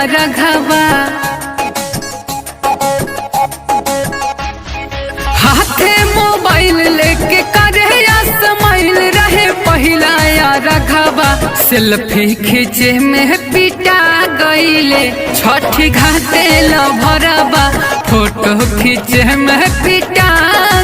रघवा हाथे मोबाइल लेके करे स्माइल रहे पहिला या रघवा सेल्फी खींचे में पिटा गईले छठी घाटे लभरवा फोटो खींचे में पिटा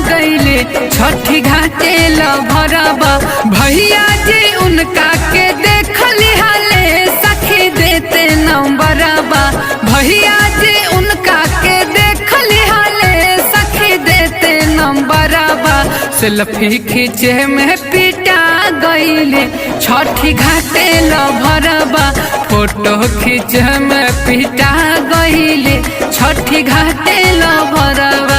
गईले छठी घाटे लभरवा भैया जी उनका के देख लिहाले सखी देते नंबरवा भैया जी उनका के देख लिहाले सखी देते नंबरवा सेल्फी खींचे में पिटा गईले छठी घाटे लभरवा फोटो खींचे में पिटा गईले छठी घाटे लभरवा।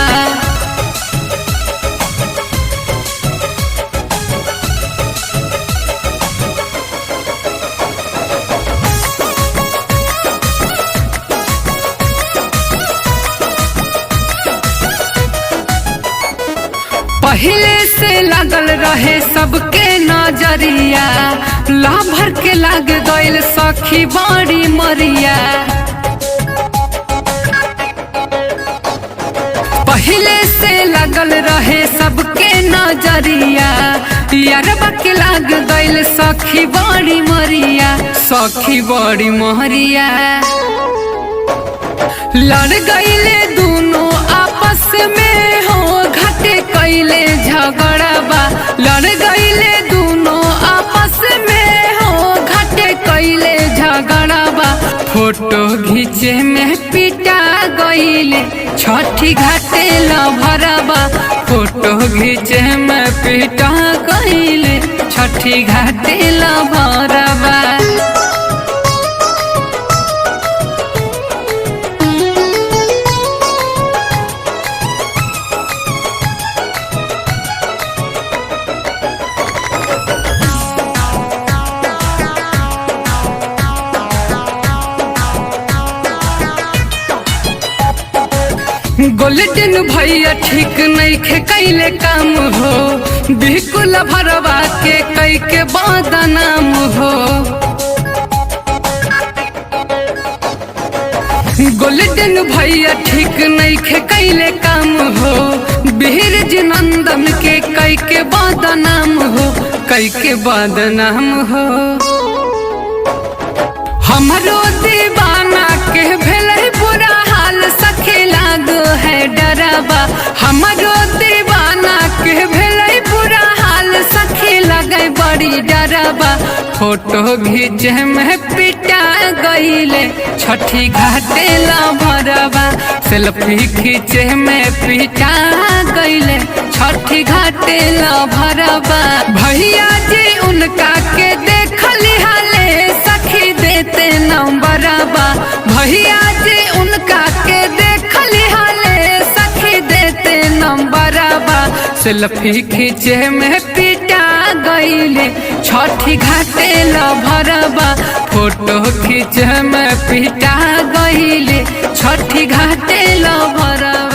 पहले से लगल रहे सबके नजरिया लाभर के लाग गइल सखी बड़ी मरिया पहले से लगल रहे सबके नजरिया यारबा के लाग गइल सखी बड़ी मरिया सखी बड़ी मरिया लड़ गइले दोनों आपस में हो घाटे कैले झगड़ाबा लड़ गइले दोनों आपस में हो घाटे कैले झगड़ाबा फोटो घींचे में पिटा गइले छठी घाटे लभरवा फोटो घींचे में पिटा गइले छठी घाटे लभरवा। गोल्डन भैया ठीक नहीं खे कैले काम हो बिल्कुल भरवा के कई के बदनाम हो गोल्डन भैया ठीक नहीं खे कैले काम हो बीरज नंदन के कई के बदनाम हो कई के बदनाम हो हमरो दीवाना के भेले बुरा हाल सखे लागो है डरावा हमरो दीवाना के भेले बुरा हाल सखे लगे बड़ी डरावा फोटो घींचे में पिटा गईले छठी घाटे लभरवा सेल्फी खींचे में पिटा गईले छठी घाटे लभरवा भैया जी उनका के देख लिहाले सखी देते नंबरवा भैया जी उनका के देख लिहाले सखी देते नंबरवा सेल्फी खींचे में पिटा गईले छठी घाटे लभरवा फोटो खींचे में पिटा गईले छठी घाटे लभरवा।